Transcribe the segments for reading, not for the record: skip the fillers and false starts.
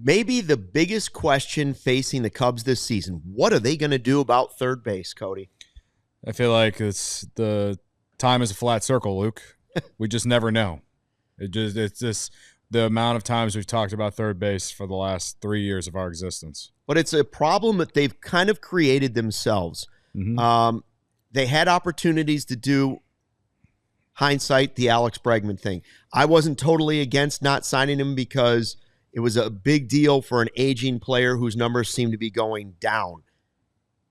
Maybe the biggest question facing the Cubs this season, what are they going to do about third base, Cody? I feel like it's the time is a flat circle, Luke. We just never know. It's just the amount of times we've talked about third base for the last 3 years of our existence. But it's a problem that they've kind of created themselves. Mm-hmm. They had opportunities to do, hindsight, the Alex Bregman thing. I wasn't totally against not signing him because it was a big deal for an aging player whose numbers seem to be going down.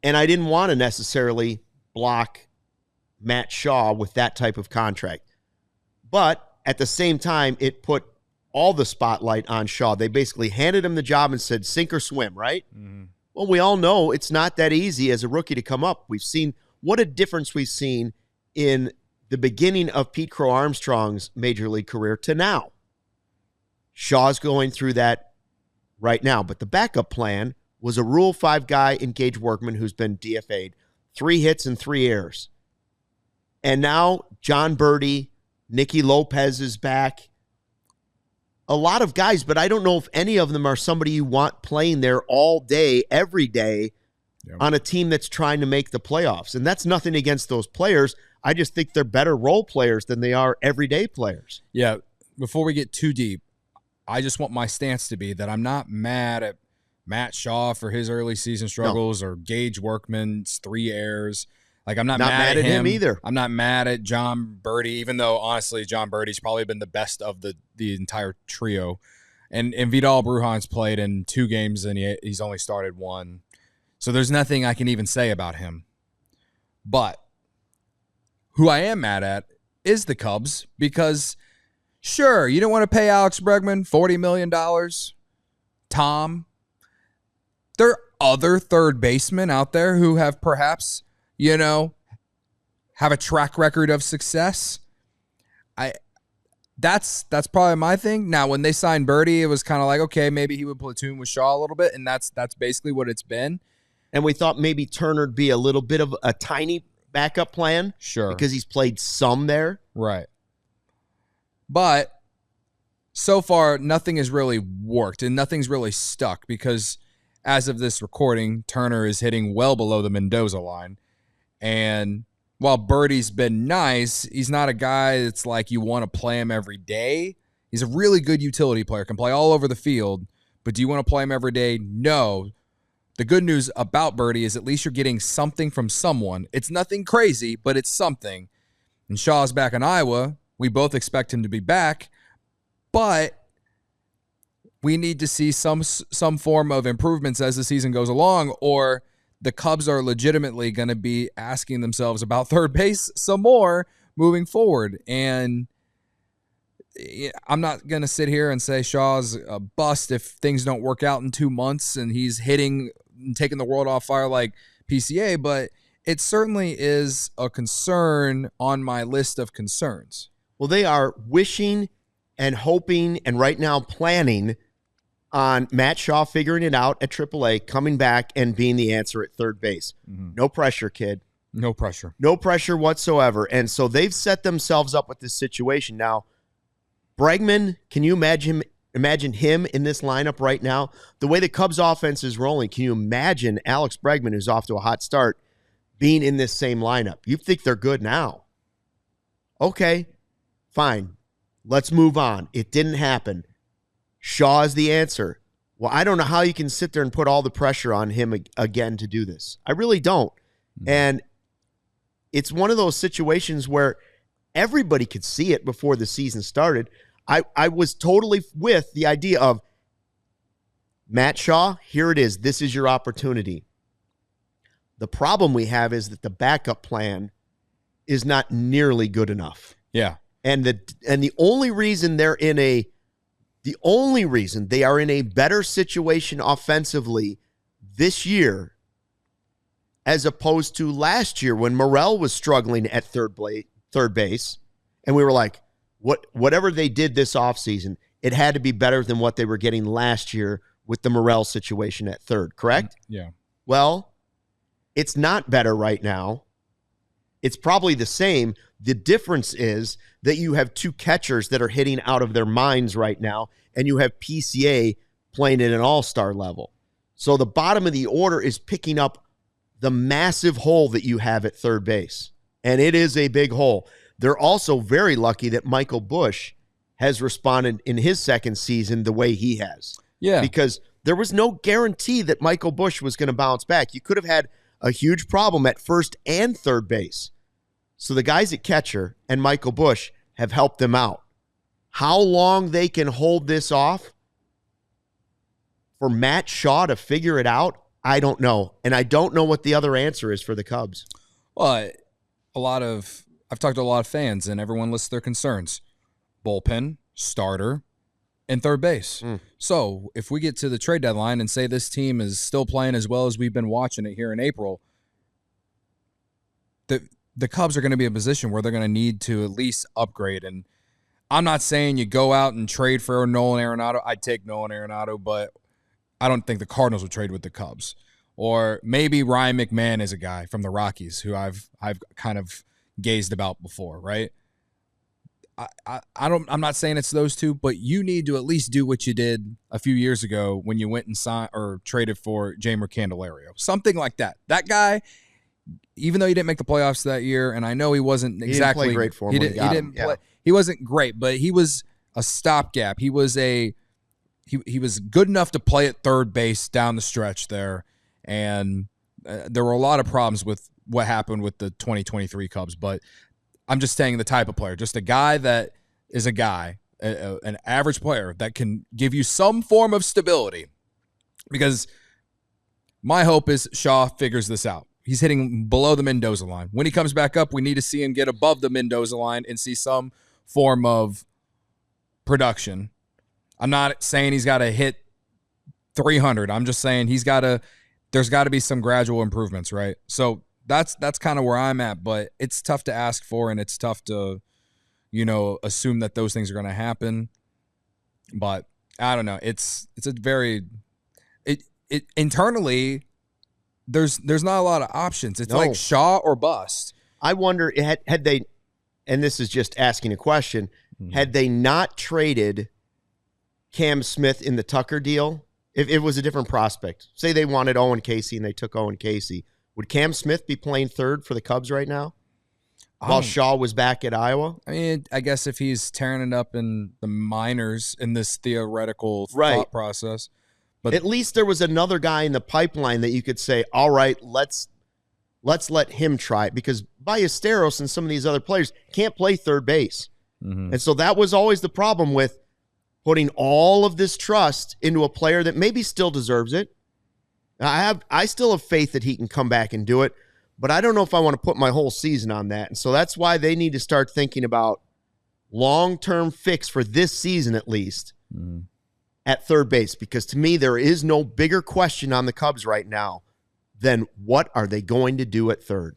And I didn't want to necessarily block Matt Shaw with that type of contract. But at the same time, it put all the spotlight on Shaw. They basically handed him the job and said, sink or swim, right? Mm-hmm. Well, we all know it's not that easy as a rookie to come up. We've seen what a difference we've seen in the beginning of Pete Crow Armstrong's major league career to now. Shaw's going through that right now. But the backup plan was a Rule 5 guy in Gage Workman who's been DFA'd, 3 hits and 3 errors. And now John Birdie, Nicky Lopez is back. A lot of guys, but I don't know if any of them are somebody you want playing there all day, every day, on a team that's trying to make the playoffs. And that's nothing against those players. I just think they're better role players than they are everyday players. Yeah, before we get too deep, I just want my stance to be that I'm not mad at Matt Shaw for his early season struggles or Gage Workman's 3 errors. Like, I'm not mad at him either. I'm not mad at John Birdie, even though, honestly, John Birdie's probably been the best of the entire trio. And Vidal Brujan's played in 2 games, and he's only started 1. So there's nothing I can even say about him. But who I am mad at is the Cubs because, sure, you don't want to pay Alex Bregman $40 million. Tom. There are other third basemen out there who have perhaps, have a track record of success. That's probably my thing. Now, when they signed Birdie, it was kind of like, okay, maybe he would platoon with Shaw a little bit, and that's basically what it's been. And we thought maybe Turner'd be a little bit of a tiny backup plan. Sure. Because he's played some there. Right. But so far, nothing has really worked, and nothing's really stuck because as of this recording, Turner is hitting well below the Mendoza line. And while Birdie's been nice, he's not a guy that's like you want to play him every day. He's a really good utility player, can play all over the field. But do you want to play him every day? No. The good news about Birdie is at least you're getting something from someone. It's nothing crazy, but it's something. And Shaw's back in Iowa. We both expect him to be back. But we need to see some form of improvements as the season goes along, or the Cubs are legitimately going to be asking themselves about third base some more moving forward. And I'm not going to sit here and say Shaw's a bust if things don't work out in 2 months and he's hitting and taking the world off fire like PCA, but it certainly is a concern on my list of concerns. Well, they are wishing and hoping and right now planning on Matt Shaw figuring it out at AAA, coming back and being the answer at third base. Mm-hmm. No pressure, kid. No pressure. No pressure whatsoever. And so they've set themselves up with this situation. Now, Bregman, can you imagine him in this lineup right now? The way the Cubs offense is rolling, can you imagine Alex Bregman, who's off to a hot start, being in this same lineup? You think they're good now. Okay, fine. Let's move on. It didn't happen. Shaw is the answer. Well, I don't know how you can sit there and put all the pressure on him again to do this. I really don't. Mm-hmm. And it's one of those situations where everybody could see it before the season started. I was totally with the idea of Matt Shaw, here it is. This is your opportunity. The problem we have is that the backup plan is not nearly good enough. Yeah. And the only reason they are in a better situation offensively this year as opposed to last year when Morel was struggling at third base, and we were like, whatever they did this offseason, it had to be better than what they were getting last year with the Morel situation at third, correct? Yeah. Well, it's not better right now. It's probably the same. The difference is that you have 2 catchers that are hitting out of their minds right now, and you have PCA playing at an all-star level. So the bottom of the order is picking up the massive hole that you have at third base. And it is a big hole. They're also very lucky that Michael Busch has responded in his second season the way he has. Yeah. Because there was no guarantee that Michael Busch was going to bounce back. You could have had a huge problem at first and third base. So the guys at catcher and Michael Busch have helped them out. How long they can hold this off for Matt Shaw to figure it out, I don't know. And I don't know what the other answer is for the Cubs. Well, I've talked to a lot of fans, and everyone lists their concerns. Bullpen, starter, and third base. So if we get to the trade deadline and say this team is still playing as well as we've been watching it here in April, the Cubs are going to be in a position where they're going to need to at least upgrade. And I'm not saying you go out and trade for Nolan Arenado. I'd take Nolan Arenado, but I don't think the Cardinals would trade with the Cubs. Or maybe Ryan McMahon is a guy from the Rockies who I've kind of gazed about before, right? I'm not saying it's those two, but you need to at least do what you did a few years ago when you went and signed or traded for Jeimer Candelario. Something like that. That guy, even though he didn't make the playoffs that year, and I know he wasn't exactly didn't play great for him. He wasn't great, but he was a stopgap. He was he was good enough to play at third base down the stretch there, and there were a lot of problems with what happened with the 2023 Cubs, but I'm just saying the type of player, just a guy that is a guy, an average player that can give you some form of stability, because my hope is Shaw figures this out. He's hitting below the Mendoza line. When he comes back up, we need to see him get above the Mendoza line and see some form of production. I'm not saying he's got to hit 300. I'm just saying there's got to be some gradual improvements, right? So that's kind of where I'm at, but it's tough to ask for, and it's tough to, assume that those things are going to happen. But I don't know. It's a very internally, there's not a lot of options. It's like Shaw or bust. I wonder had they, and this is just asking a question, had they not traded Cam Smith in the Tucker deal, if it was a different prospect, say they wanted Owen Casey and they took Owen Casey, would Cam Smith be playing third for the Cubs right now while Shaw was back at Iowa? I mean, I guess if he's tearing it up in the minors in this theoretical thought process. But at least there was another guy in the pipeline that you could say, all right, let's let him try it, because Ballesteros and some of these other players can't play third base. And so that was always the problem with putting all of this trust into a player that maybe still deserves it. I still have faith that he can come back and do it, but I don't know if I want to put my whole season on that. And so that's why they need to start thinking about long-term fix for this season at least at third base, because to me there is no bigger question on the Cubs right now than what are they going to do at third.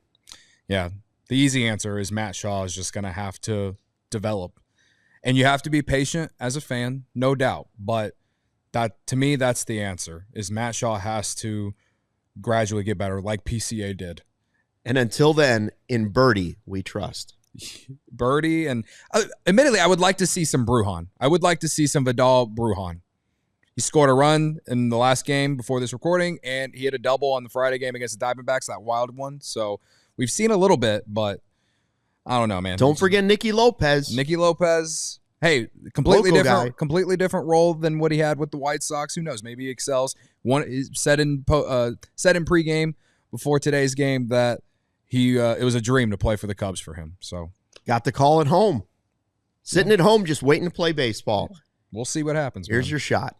Yeah, the easy answer is Matt Shaw is just going to have to develop. And you have to be patient as a fan, no doubt, but that, to me, that's the answer, is Matt Shaw has to gradually get better like PCA did. And until then, in Birdie, we trust. Birdie, and admittedly, I would like to see some Brujan. I would like to see some Vidal Brujan. He scored a run in the last game before this recording, and he hit a double on the Friday game against the Diamondbacks, that wild one. So we've seen a little bit, but I don't know, man. Don't forget Nicky Lopez. Hey, completely different role than what he had with the White Sox. Who knows? Maybe he excels. One said in pregame before today's game that it was a dream to play for the Cubs for him. So got the call at home, sitting at home just waiting to play baseball. We'll see what happens. Here's your shot.